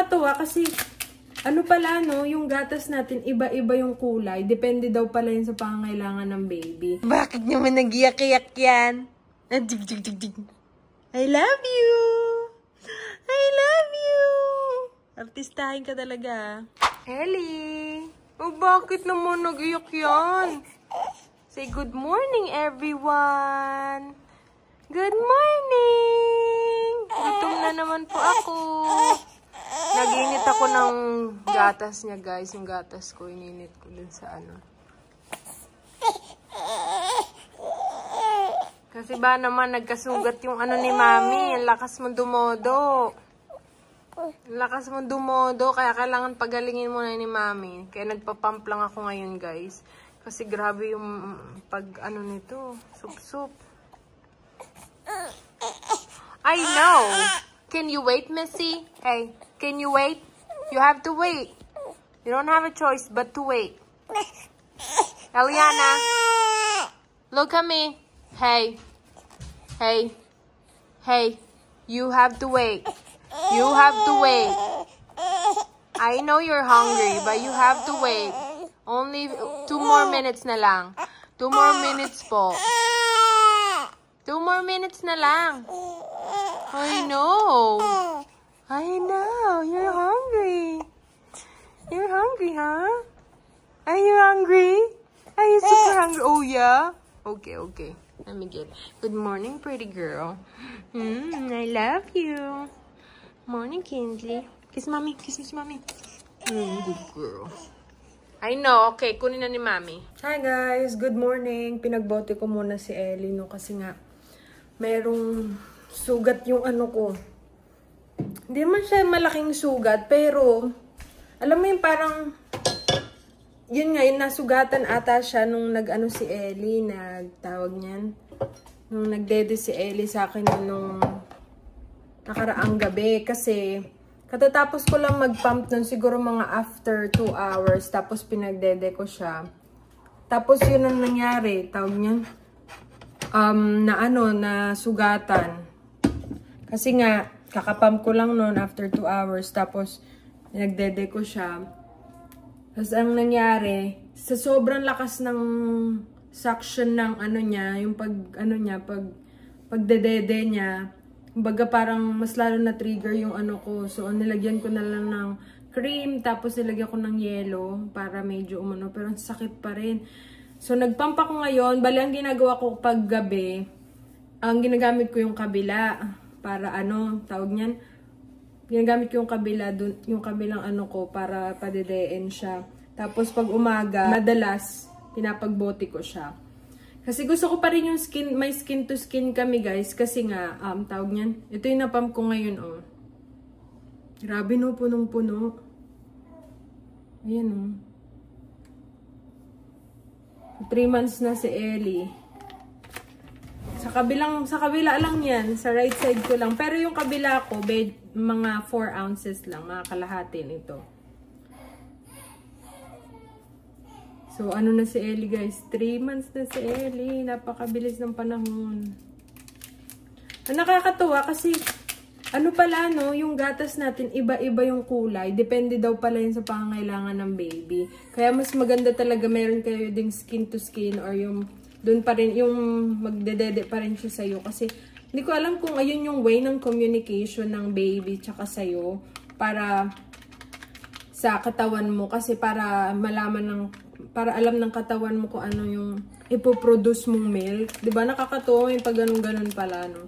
nakakatuwa kasi, ano pala no, yung gatas natin, iba-iba yung kulay. Depende daw pala yun sa pangangailangan ng baby. Bakit naman nag-iyak-iyak yan? Dig-dig-dig-dig. I love you! I love you! Artistahin ka talaga. Ellie! Oh, bakit naman nag-iyak yan? Say good morning, everyone! Good morning! Gutom na naman po ako. Nag-init ako ng gatas niya, guys. Yung gatas ko, ininit ko dun sa ano. Kasi ba naman nagkasugat yung ano ni Mami. Ang lakas mo dumodo. Ang lakas mo dumodo. Kaya kailangan pagalingin mo na ni Mami. Kaya nagpapump lang ako ngayon, guys. Kasi grabe yung pag ano nito. Sup-sup. I know. Can you wait, Missy? Hey, can you wait? You have to wait. You don't have a choice but to wait. Eliana, look at me. Hey, hey, hey. You have to wait. You have to wait. I know you're hungry, but you have to wait. Only 2 more minutes na lang. 2 more minutes po. 2 more minutes na lang. I know. I know. You're hungry. You're hungry, huh? Are you hungry? Are you super hungry? Oh, yeah? Okay, okay. Let me get it. Good morning, pretty girl. I love you. Morning, Kinsley. Kiss mommy. Kiss Miss mommy. Good girl. I know. Okay, kunin na ni Mami. Hi, guys. Good morning. Pinagbote ko muna si Ellie, no? Kasi nga, merong sugat yung ano ko. Hindi naman siya malaking sugat, pero alam mo yung parang yun nga, yung nasugatan ata siya nung nag-ano si Ellie, nagtawag niyan. Nung nagdede si Ellie sa akin nung nakaraang gabi. Kasi katatapos ko lang mag-pump nun siguro mga after 2 hours. Tapos pinagdede ko siya. Tapos yun ang nangyari, tawag niyan. Na sugatan. Kasi nga, kakapump ko lang noon after 2 hours. Tapos, nagdede ko siya. Tapos, ang nangyari, sa sobrang lakas ng suction ng ano niya, yung pagdedede niya, kumbaga parang mas lalo na trigger yung ano ko. So, nilagyan ko na lang ng cream, tapos nilagyan ko ng yelo para medyo umano. Pero, ang sakit pa rin. So, nagpump ako ngayon. Bali, ang ginagawa ko pag gabi, ang ginagamit ko yung kabila. Para ano, tawag niyan. Ginagamit ko yung kabila, yung kabilang ano ko, para padedeen siya. Tapos, pag umaga, madalas, pinapagbote ko siya. Kasi gusto ko pa rin yung skin, may skin to skin kami, guys. Kasi nga, tawag niyan. Ito yung napump ko ngayon, oh. Grabe, no, punong-puno. Ayan, oh. 3 months na si Ellie. Sa kabila lang yan. Sa right side ko lang. Pero yung kabila ko, mga 4 ounces lang. Mga kalahati nito. So, ano na si Ellie, guys? 3 months na si Ellie. Napakabilis ng panahon. Ang nakakatuwa kasi, ano pala, no? Yung gatas natin, iba-iba yung kulay. Depende daw pala yun sa pangangailangan ng baby. Kaya mas maganda talaga meron kayo ding skin to skin or yung doon pa rin, yung magdedede pa rin siya sa'yo. Kasi, hindi ko alam kung ayun yung way ng communication ng baby tsaka sa'yo. Para sa katawan mo. Kasi para malaman para alam ng katawan mo kung ano yung ipoproduce mong milk. Diba? Nakakatuwa yung pag ganun-ganun pala, no?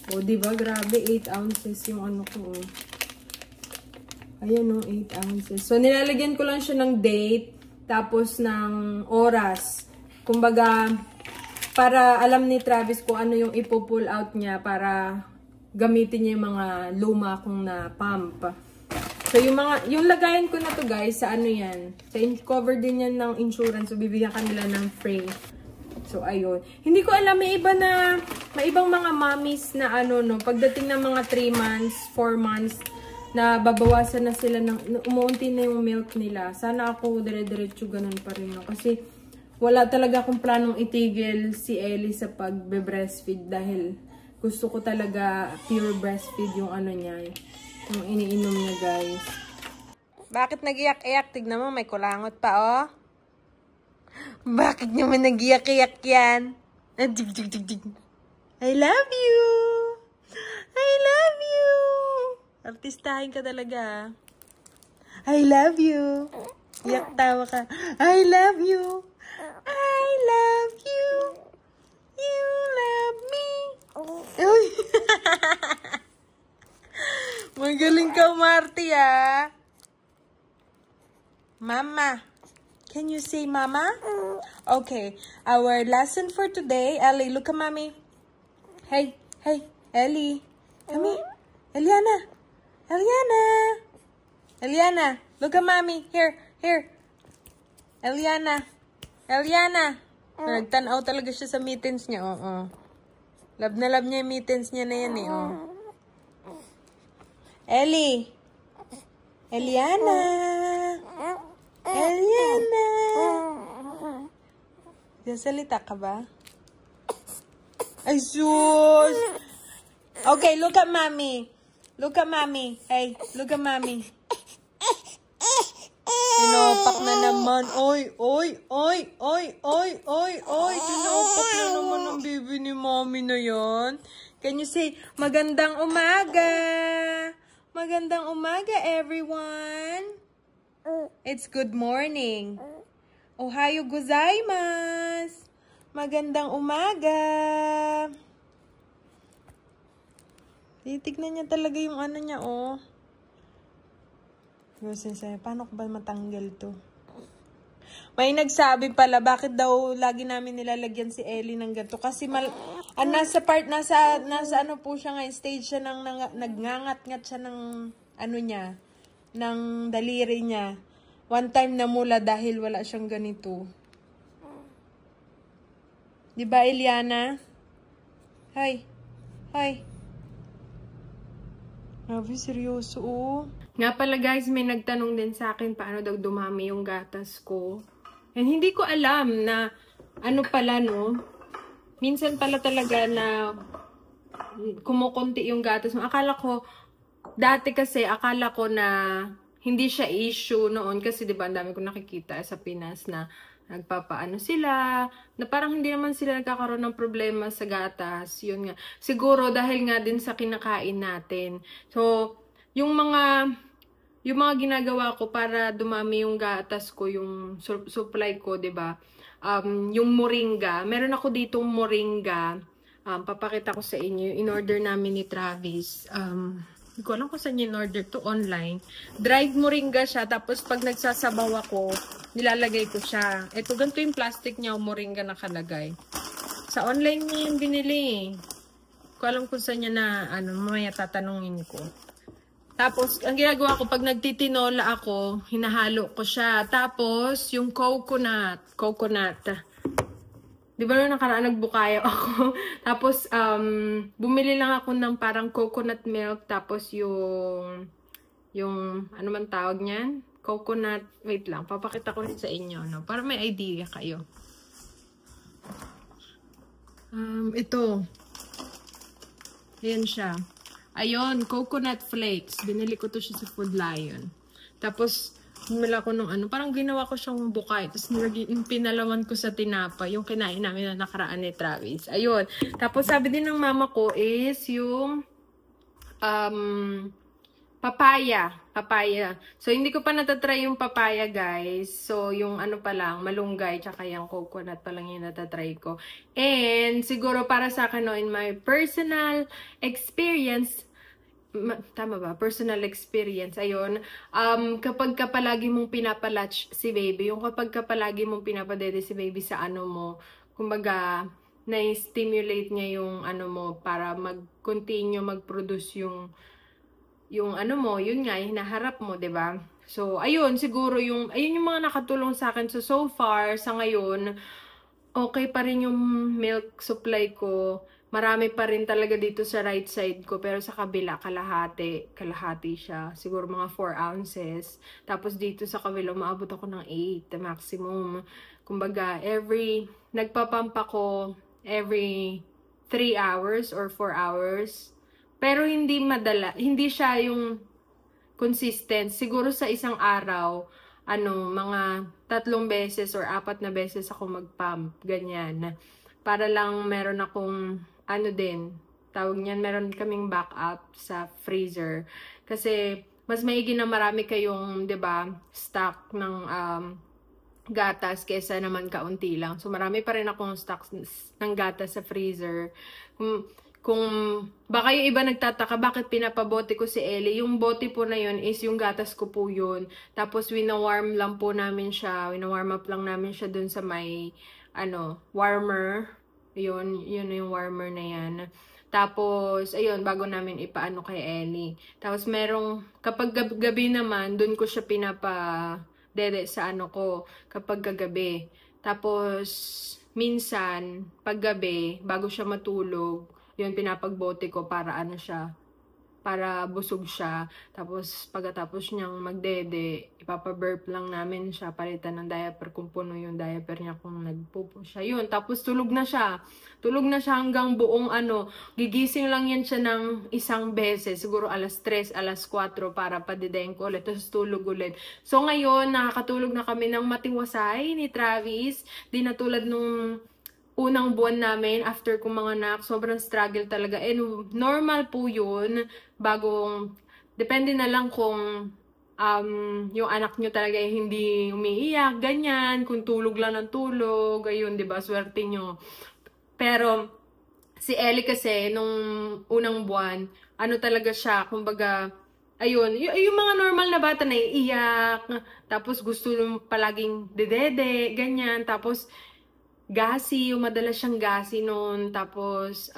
O, diba? Grabe, 8 ounces yung ano ko, oh. Ayan, no? 8 ounces. So, nilalagyan ko lang siya ng date. Tapos ng oras. Kumbaga, para alam ni Travis kung ano yung ipo-pull out niya para gamitin niya yung mga luma kong na pump. So, yung lagayan ko na to, guys, sa ano yan. Sa cover din yan ng insurance. So, bibigyan kanila ng free. So, ayun. Hindi ko alam, may ibang mga mommies na ano, no, pagdating ng mga 3 months, 4 months, na babawasan na sila, umuunti na yung milk nila. Sana ako dire-diretso ganun pa rin, no. Kasi, wala talaga akong planong itigil si Ellie sa pagbe-breastfeed dahil gusto ko talaga pure breastfeed yung ano niya. Yung iniinom niya, guys. Bakit nag-iyak-iyak? Tignan mo, may kulangot pa, oh. Bakit naman nag-iyak-iyak yan? Dig. I love you! I love you! Artistahin ka talaga. I love you. Iyak tawa ka. I love you. I love you. You love me. Uy. Magaling ka, Marty, ah. Mama. Can you say mama? Okay. Our lesson for today. Ellie, look at mommy. Hey, Ellie. Come here. Eliana, look at mommy. Here. Eliana. Nagtanaw talaga siya sa mittens niya, oo. Love na love niya yung mittens niya na yan, eh, oh. Ellie. Eliana. Sasalita ka ba? Ay, sus! Okay, look at mommy. Hey, look at mommy. Tinopak na naman. Oy. Tinopak na naman ang baby ni mommy na yan. Can you say, magandang umaga? Magandang umaga, everyone. It's good morning. Ohayo gozaimasu. Magandang umaga. Titignan niya talaga yung ano niya, oh. Paano ko ba matanggal to? May nagsabi pala, bakit daw lagi namin nilalagyan si Ellie ng ganito? Kasi nasa ano po siya ngayon, stage siya ng nagngangat-ngat siya ng ano niya, ng daliri niya. One time namula dahil wala siyang ganito. Diba, Eliana? Hi. Grabe, seryoso, oh. Nga pala, guys, may nagtanong din sa akin paano daw dumami yung gatas ko. And hindi ko alam na ano pala, no? Minsan pala talaga na kumukunti yung gatas mo. Dati kasi, akala ko na hindi siya issue noon kasi 'di ba ang dami ko nakikita sa Pinas na nagpapaano sila, na parang hindi naman sila nagkakaroon ng problema sa gatas. Yun nga. Siguro dahil nga din sa kinakain natin. So, yung mga ginagawa ko para dumami yung gatas ko, yung supply ko, 'di ba? Yung moringa. Meron ako ditong moringa. Papakita ko sa inyo. In-order namin ni Travis. Hindi ko alam kung saan yung in-order to, online. Dried moringa siya. Tapos pag nagsasabaw ako, nilalagay ko siya. Ito, ganito yung plastic niya, moringa nakalagay. Sa online niya yung binili. Hindi ko alam kung saan niya na, mamaya tatanungin ko. Tapos, ang ginagawa ko, pag nagtitinola ako, hinahalo ko siya. Tapos, yung coconut. Di ba nung nakaraan nagbukayo ako? Tapos, bumili lang ako ng parang coconut milk. Tapos, yung ano man tawag niyan? Coconut, wait lang, papakita ko rin sa inyo, no? Para may idea kayo. Ito. Ayan siya. Ayun, coconut flakes. Binili ko to siya sa Food Lion. Tapos, bumili ako ng parang ginawa ko siyang bukay. Tapos, pinalaman ko sa tinapa, yung kinain namin na nakaraan ni Travis. Ayun. Tapos, sabi din ng mama ko is yung papaya. So, hindi ko pa natatry yung papaya, guys. So, yung pa lang, malunggay, tsaka yung coconut pa lang yung natatry ko. And, siguro para sa akin, no, in my personal experience, tama ba? Personal experience. Ayun. Kapag palagi mong pinapalatch si baby, yung kapag palagi mong pinapadede si baby sa mo, kumbaga, na-stimulate niya yung mo para mag-continue, mag-produce yung mo, yun nga, hinaharap mo, 'di ba? So, ayun, siguro ayun yung mga nakatulong sa akin. So far, sa ngayon, okay pa rin yung milk supply ko. Marami pa rin talaga dito sa right side ko. Pero sa kabila, kalahati siya. Siguro mga 4 ounces. Tapos dito sa kabila, umaabot ako ng 8 maximum. Kumbaga, nagpapump ako every 3 hours or 4 hours. Pero hindi madala. Hindi siya yung consistent. Siguro sa isang araw, mga 3 beses or 4 na beses ako mag-pump. Ganyan. Para lang meron akong, tawag niyan, meron kaming backup sa freezer. Kasi, mas maigi na marami kayong, 'di ba, stock ng gatas kaysa naman kaunti lang. So marami pa rin akong stock ng gatas sa freezer. Kung baka yung iba nagtataka bakit pinapabote ko si Ellie, yung bote po na yun is yung gatas ko po yun. Tapos wina-warm lang po namin siya, wina-warm up lang namin siya dun sa may warmer. Yun yung warmer na yan. Tapos, ayun, bago namin ipaano kay Ellie. Tapos, kapag gabi naman, dun ko siya dede sa ko, kapag kagabi. Tapos, minsan, paggabi, bago siya matulog, yun, pinapagbote ko para para busog siya. Tapos, pagkatapos niyang magdede, ipapaburp lang namin siya, palitan ng diaper kung puno yung diaper niya kung nagpupo siya. Yun, tapos tulog na siya. Tulog na siya hanggang buong gigising lang yan siya ng isang beses, siguro alas 3, alas 4 para padidayin ko ulit, tapos tulog ulit. So, ngayon, nakakatulog na kami ng matiwasay ni Travis. Di na tulad nung unang buwan namin after kong mga anak, sobrang struggle talaga. And normal po yun, depende na lang kung yung anak nyo talaga hindi umiiyak, ganyan, kung tulog lang ng tulog, ayun, diba, swerte nyo. Pero, si Ellie kasi, nung unang buwan, talaga siya, kumbaga, ayun, yung mga normal na bata na iiyak, tapos gusto nung palaging dedede, ganyan, tapos, gassy, yung madalas siyang gassy noon. Tapos,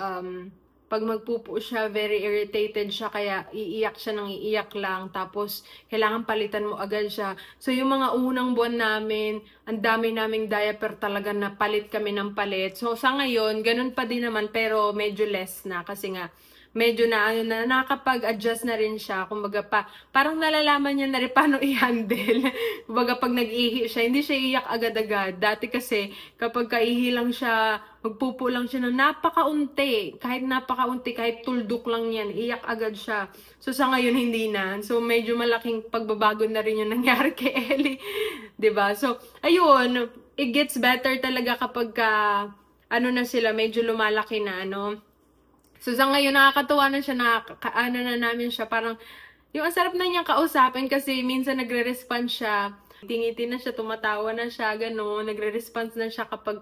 pag magpupo siya, very irritated siya, kaya iiyak siya ng iiyak lang. Tapos, kailangan palitan mo agad siya. So, yung mga unang buwan namin, ang dami naming diaper talaga na palit kami ng palit. So, sa ngayon, ganun pa din naman, pero medyo less na. Kasi nga, medyo na nakakapag-adjust na rin siya. Kumbaga parang nalalaman niya na rin paano i-handle. Kumbaga pag nag-ihi siya, hindi siya iiyak agad-agad. Dati kasi kapag kaihi lang siya, magpupo lang siya ng napakaunti. Kahit tuldok lang yan, iyak agad siya. So sa ngayon hindi na. So medyo malaking pagbabago na rin yung nangyari kay Ellie. 'Di ba? So ayun, it gets better talaga kapag na sila, medyo lumalaki na So, sa ngayon, nakakatuwa na siya, na namin siya, parang, yung ang sarap na niyang kausapin kasi minsan nagre-respond siya, tingiti na siya, tumatawa na siya, gano'n, nagre-response na siya kapag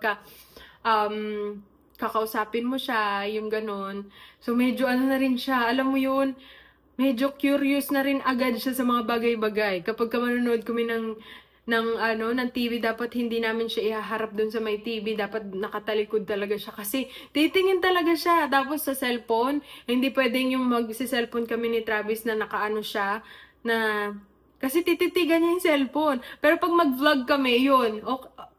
kakausapin mo siya, yung gano'n. So, medyo na rin siya, alam mo yun, medyo curious na rin agad siya sa mga bagay-bagay. Kapag manonood kami ng TV, dapat hindi namin siya ihaharap dun sa may TV. Dapat nakatalikod talaga siya. Kasi titingin talaga siya. Tapos sa cellphone, hindi pwedeng yung mag-cellphone kami ni Travis na nakaano siya. Kasi tititigan niya yung cellphone. Pero pag mag-vlog kami, yun.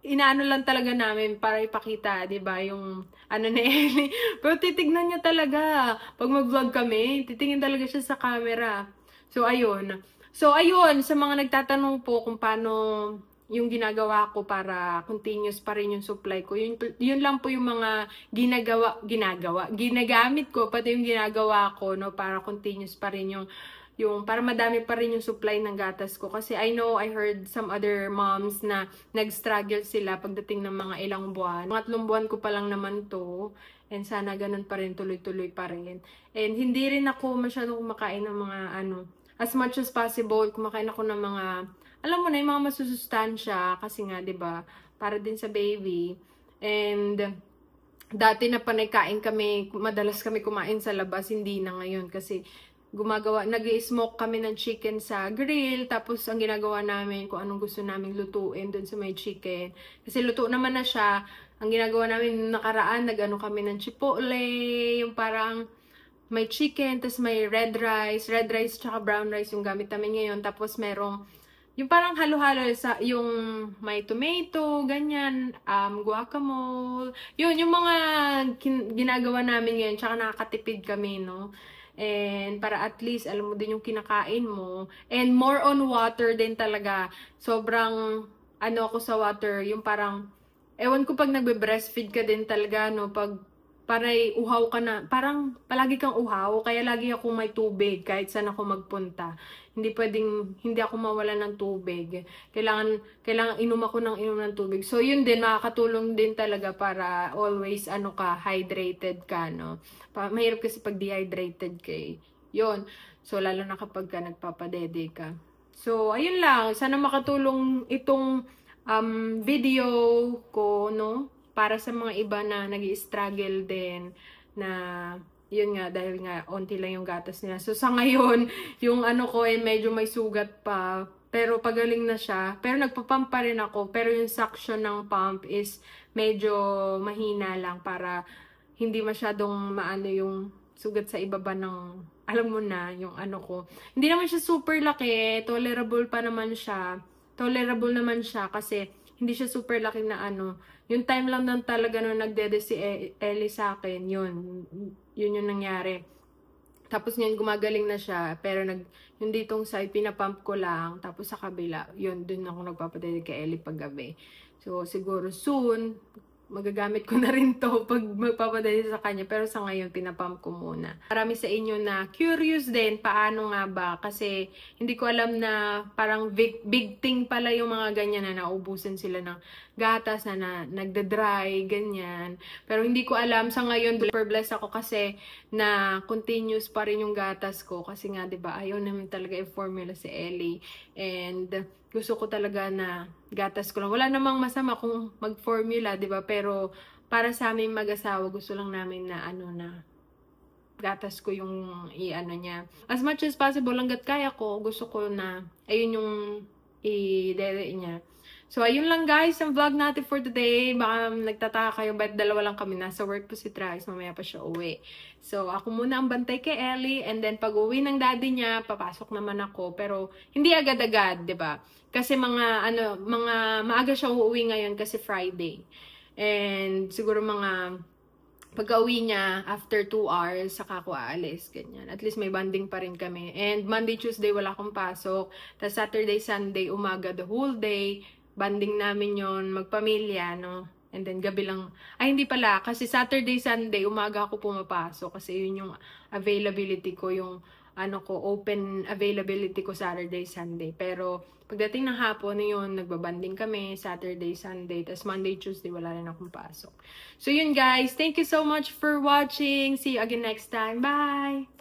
Inaano lang talaga namin para ipakita, 'di ba, yung ni Ellie. Pero titignan niya talaga. Pag mag-vlog kami, titingin talaga siya sa camera. So, ayun, sa mga nagtatanong po kung paano yung ginagawa ko para continuous pa rin yung supply ko, yun lang po yung mga ginagamit ko, pati yung ginagawa ko, para continuous pa rin yung para madami pa rin yung supply ng gatas ko. Kasi I heard some other moms na nag-struggle sila pagdating ng mga ilang buwan. Mga 3 buwan ko pa lang naman to. And sana ganun pa rin, tuloy-tuloy pa rin. And hindi rin ako masyadong kumakain ng mga as much as possible, kumakain ako ng mga, alam mo na, yung mga masusustansya, kasi nga, 'di ba, para din sa baby. And dati na panay-kain kami, madalas kami kumain sa labas, hindi na ngayon kasi nag-i-smoke kami ng chicken sa grill, tapos ang ginagawa namin, kung anong gusto naming lutuin dun sa may chicken. Kasi luto naman na siya. Ang ginagawa namin nakaraan, kami ng chipotle, yung parang may chicken, tapos may red rice tsaka brown rice yung gamit namin ngayon. Tapos merong, yung parang halo-halo yung may tomato, ganyan, guacamole. Yun, yung mga ginagawa namin ngayon, tsaka nakakatipid kami, no? And para at least, alam mo din yung kinakain mo. And more on water din talaga. Sobrang, ako sa water, yung parang, ewan ko pag nagbe-breastfeed ka din talaga, no? Pag para uhaw ka na, parang palagi kang uhaw, kaya lagi ako may tubig kahit saan ako magpunta. Hindi pwedeng, hindi ako mawala ng tubig. Kailangan inom ako ng tubig. So, yun din, makakatulong din talaga para always, hydrated ka, no? Mahirap kasi pag dehydrated ka eh. Yun. So, lalo na kapag ka nagpapadede ka. So, ayun lang. Sana makatulong itong video ko, no? Para sa mga iba na nag-i-struggle din na yun nga, dahil nga onti lang yung gatas nila. So sa ngayon, yung ko medyo may sugat pa, pero pagaling na siya. Pero nagpa-pump pa rin ako, pero yung suction ng pump is medyo mahina lang para hindi masyadong maano yung sugat sa ibaba ng, alam mo na, yung ko. Hindi naman siya super laki, tolerable naman siya kasi hindi siya super laki na Yung time lang lang talaga nung nagdede si Ellie sa akin, yun yung nangyari. Tapos ngayon gumagaling na siya, pero yung ditong side, pinapump ko lang, tapos sa kabila, yun, dun ako nagpapadede kay Ellie paggabi. So, siguro soon, magagamit ko na rin to pag magpapadede sa kanya. Pero sa ngayon, pinapump ko muna. Marami sa inyo na curious din, paano nga ba? Kasi hindi ko alam na parang big thing pala yung mga ganyan na naubusan sila ng gatas, na nagda-dry, ganyan. Pero hindi ko alam. Sa ngayon, super blessed ako kasi na continuous pa rin yung gatas ko. Kasi nga, diba, ayaw naman talaga i-formula si Ellie. And gusto ko talaga na gatas ko lang. Wala namang masama kung mag-formula, di ba? Pero para sa aming mag-asawa, gusto lang namin na na gatas ko yung niya. As much as possible, hanggat kaya ko, gusto ko na ayun yung i-dere niya. So, ayun lang guys, ang vlog natin for today. Baka nagtataka kayo, ba't dalawa lang kami? Nasa work po si Travis, mamaya pa siya uwi. So, ako muna ang bantay kay Ellie, and then pag uwi ng daddy niya, papasok naman ako. Pero, hindi agad-agad, 'di ba? Kasi mga maaga siya uuwi ngayon kasi Friday. And, siguro pag-uwi niya, after 2 hours, saka ako aalis, ganyan. At least may bonding pa rin kami. And, Monday, Tuesday, wala akong pasok. Tapos, Saturday, Sunday, umaga, the whole day, banding namin yon, magpamilya, no? And then, gabi lang. Ay, hindi pala. Kasi Saturday, Sunday, umaga ako pumapasok. Kasi yun yung availability ko, yung open availability ko Saturday, Sunday. Pero, pagdating ng hapon, yun, nagbabanding kami, Saturday, Sunday. Tapos Monday, Tuesday, wala rin akong pasok. So, yun guys. Thank you so much for watching. See you again next time. Bye!